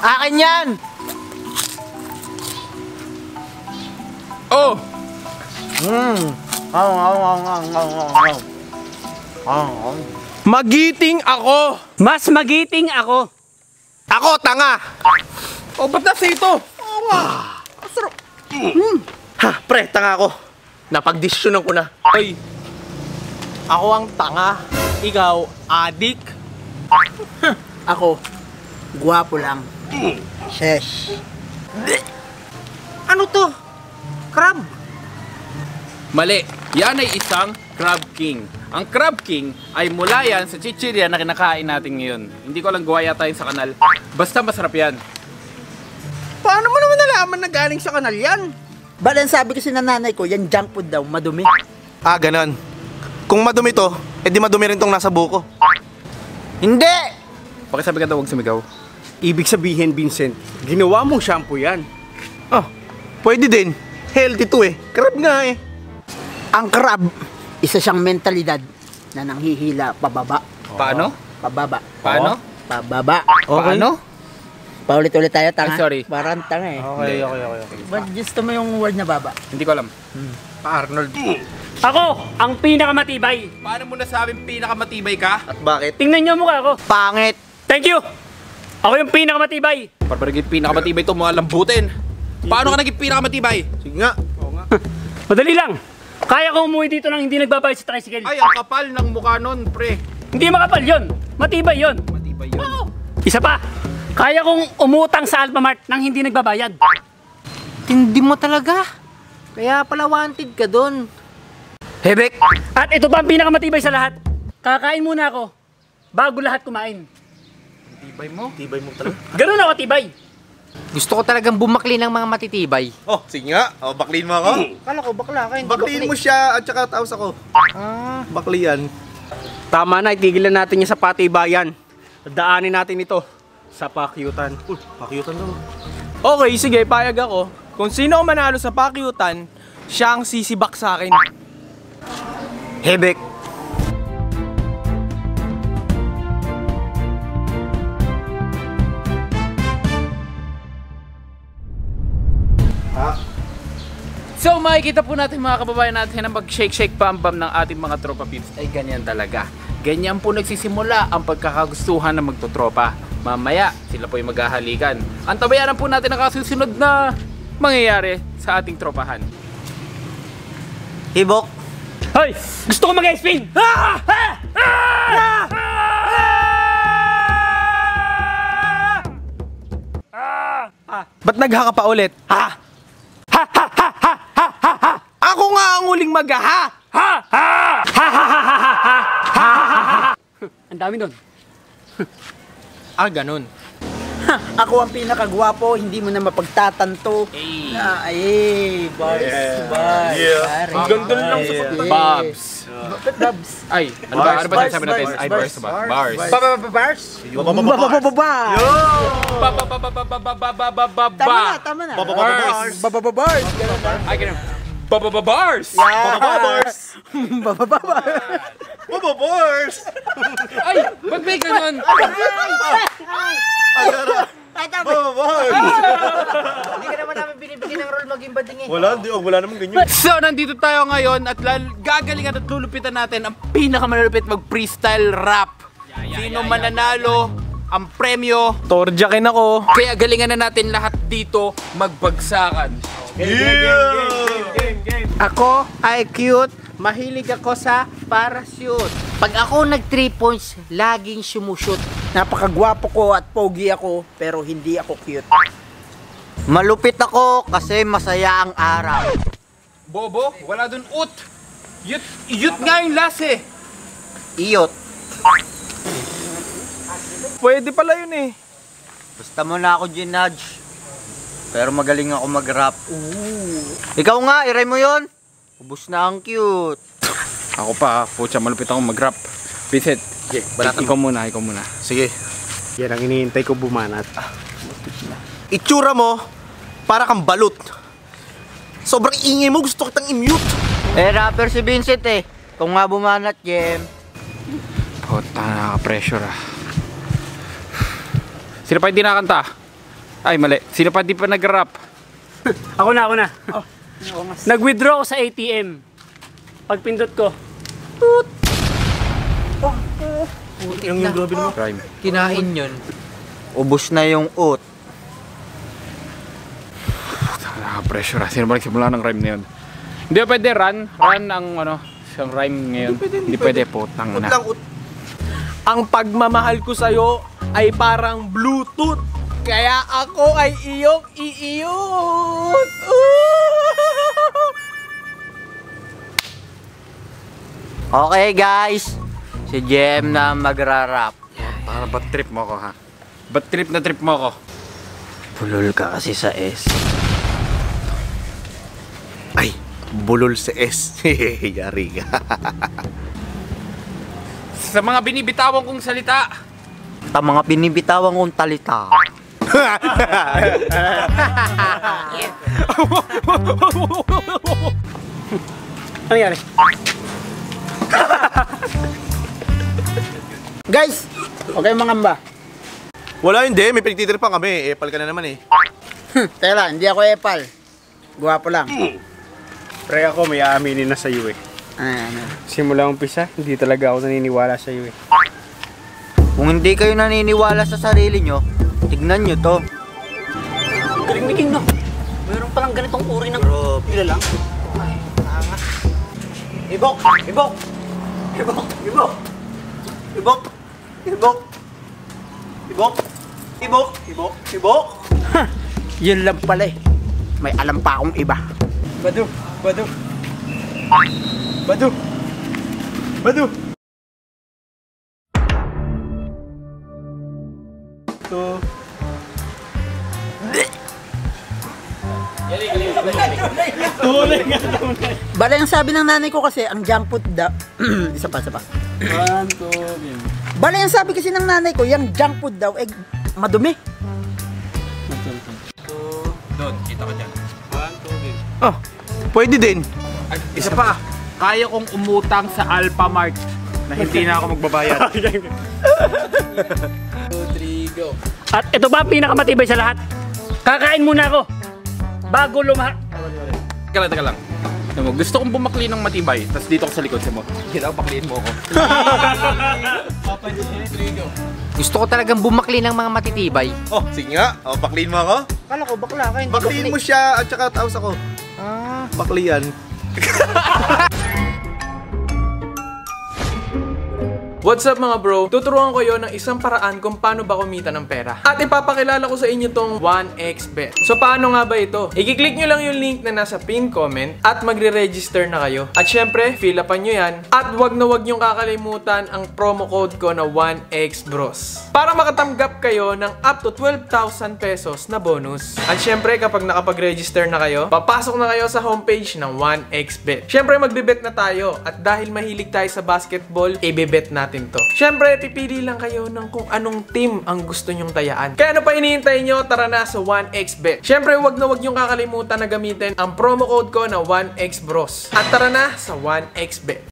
Akin yan! Oh! Magiting ako! Mas magiting ako. Ako, tanga! Oh, ba't nasa ito? Sarap. Ha, pre, tanga ako. Napagdesisyonan ko na. Oy, ako ang tanga. Ikaw, adik. Ako, guwapo lang. Shesh. Ano to? Crab? Mali. Yan ay isang Crab King. Ang Crab King ay mula yan sa chichirya na kinakain natin ngayon. Hindi ko lang gawa yata yun sa kanal. Basta masarap yan. Paano mo naman nalaman na galing sa kanal yan? Balan sabi kasi ng nanay ko, yan junk food daw, madumi. Ah, ganon. Kung madumi to, edi madumi rin tong nasa buko. Hindi! Pakisabi ka daw huwag sumigaw. Ibig sabihin, Vincent, ginawa mong shampoo yan. Oh, pwede din. Healthy to eh. Crab nga eh. Ang crab, isa siyang mentalidad na nanghihila pababa. Paano? Pababa. Paano? Pababa. Paano? Paulit-ulit tayo, tanga. Ay, sorry. Parang tanga eh. Okay. Ba't gusto mo yung word na baba? Hindi ko alam. Pa-Arnold. Ako, ang pinakamatibay. Paano mo nasabing pinakamatibay ka? At bakit? Tingnan niyo mukha ko. Pangit. Thank you. Ako yung pinakamatibay. Para naging pinakamatibay ito mga lambutin. Paano ka naging pinakamatibay? Sige nga. Madali lang. Kaya ko umuwi dito nang hindi nagbabayad sa tricycle. Ay, ang kapal ng mukha nun, pre. Hindi makapal yun. Matibay yun. Matibay yun. Oo. Isa pa. Kaya kong umutang sa Alphamart nang hindi nagbabayad. Tindi mo talaga. Kaya pala wanted ka dun. Hebek! At ito pa ang pinakamatibay sa lahat. Kakain muna ako bago lahat kumain. Tibay mo? Tibay mo talaga. Ganun ako tibay. Gusto ko talagang bumakli ng mga matitibay. Oh, sige nga. Oh, baklin mo ako. Kala ko bakla ka, hindi Baklin mo siya at saka taos ako. Bakli yan. Tama na, itigilan natin yung sa patibayan. Daanin natin ito sa pakyutan. Pakyutan daw. Okay, sige, payag ako. Kung sino ang manalo sa pakyutan, siya ang sisibak sa akin. Hebek. So makikita po natin mga kababayan natin na mag-shake-shake bam-bam ng ating mga tropa pips ay ganyan talaga. Ganyan po nagsisimula ang pagkakagustuhan ng magtotropa. Mamaya sila po yung maghahalikan. Antabayanan po natin ang kasusunod na mangyayari sa ating tropahan. Hibok. Hoy! Gusto ko mag-spin! Ba't naghaka pa ulit? Ha? Ako nga ang huling magha! Ang dami nun. Ah, ganun. Ako ang pinakagwapo, hindi mo na mapagtatanto. Bars. Ang ganda lang sa Bobs! Babs. Ay, ano ba? Ano ba sinasabi natin? Ay, bars ba? Bars. Bars. Tama na. Bars. Bababars. Ay, ganun. Bars. Bababars! Ay, ba't may ganun? Bababars! Hindi ka naman namin binibigyan ng role maging bading eh. Wala naman ganyan. So, nandito tayo ngayon at gagalingan at lulupitan natin ang pinakamalulupit mag-freestyle rap. Sino mananalo, ang premyo. Torjakin ako. Kaya galingan na natin lahat dito magbagsakan. Ako ay cute. Mahilig ako sa parachute. Pag ako nag 3 points, laging sumushoot. Napakagwapo ko at pogi ako, pero hindi ako cute. Malupit ako kasi masaya ang araw. Bobo, wala dun ut. Yut nga yung last eh. Iyot. Pwede pala yun eh. Basta mo na ako ginudge. Pero magaling ako mag-rap. Ikaw nga, iray mo yon. Ubus na ang cute. Ako pa, putya, malupit ako mag-rap. Vincent, ikaw muna. Sige. Yan ang iniintay ko bumanat. Itsura mo, para kang balut. Sobrang ingay mo, gusto kitang i-mute. Rapper si Vincent eh. Kung nga bumanat, Jem. Puta, nakaka-pressure ah. Sino pa hindi nakanta? Ay, mali. Sino pa hindi pa nag-rap? Ako na. Nag-withdraw ako sa ATM. Pagpindot ko, Rhyme. Kinain yun. Ubus na yung oat. Nakaka-pressure ah. Sino ba nagsimula ng rhyme na yun? Hindi ba pwede run? Run ang ano, siyang rhyme ngayon. Hindi pwede, putang na. Ang pagmamahal ko sa'yo ay parang Bluetooth. Kaya ako ay iyong iiyot. Okay guys, si Jem na magrarap. Para ba't trip mo ko ha? Ba't trip na trip mo ko? Pulol ka kasi sa S. Ay, bulol sa S. Yari ka. Sa mga binibitawan kong salita, Sa mga binibitawang kong talita. ano nangyari? Guys, okay mga mba. Wala hindi, may pinagtitripan kami. Epal ka na naman eh. Teka, hindi ako epal. Guwapo lang. Pre, ako may aaminin na sa'yo eh. Ano? Simula umpisa, hindi talaga ako naniniwala sa'yo eh. Kung hindi kayo naniniwala sa sarili nyo, tignan nyo to. Galing na. Meron palang ganitong uri ng kilalang. Ibok! Ibok! Ibok! Ibok! Ibok! Ibok! Ibok! Ibok! Ibok! Ibok! Yun lang pala eh. May alam pa akong iba. Badu. Bala yung sabi ng nanay ko kasi, ang junk food daw. Isa pa. Bala yung sabi kasi ng nanay ko, yung junk food daw, eh, madumi. doon, kita ko dyan. Oh, pwede din. Ay, isa pa, kaya kong umutang sa Alphamart na hindi na ako magbabayad. At ito ba ang pinakamatibay sa lahat? Kakain muna ako bago lumahat. Teka lang. Alam mo, gusto kong bumakli ng matibay, tapos dito ako sa likod mo. Kailangan pakliin mo ako. Gusto ko talagang bumakli ng mga matitibay. Oh, sige nga. Oh, bakliin mo ako. Kala ko bakla ka, hindi Bakliin mo siya at saka taos ako. Ah. Baklian. What's up mga bro? Tuturuan ko yon ng isang paraan kung paano ba kumita ng pera. At ipapakilala ko sa inyo tong 1xBet. So paano nga ba ito? I-click nyo lang yung link na nasa pin comment at magre-register na kayo. At syempre, fill upan nyo yan. At wag na wag nyong kakalimutan ang promo code ko na 1xBros. Para makatanggap kayo ng up to 12,000 pesos na bonus. At syempre, kapag nakapag-register na kayo, papasok na kayo sa homepage ng 1xBet. Syempre, magbe-bet na tayo. At dahil mahilig tayo sa basketball, i-bet natin to. Syempre, pipili lang kayo ng kung anong team ang gusto nyong tayaan. Kaya ano pa hinihintay nyo? Tara na sa 1xBet. Syempre, wag na wag nyong kakalimutan na gamitin ang promo code ko na 1xBros. At tara na sa 1xBet.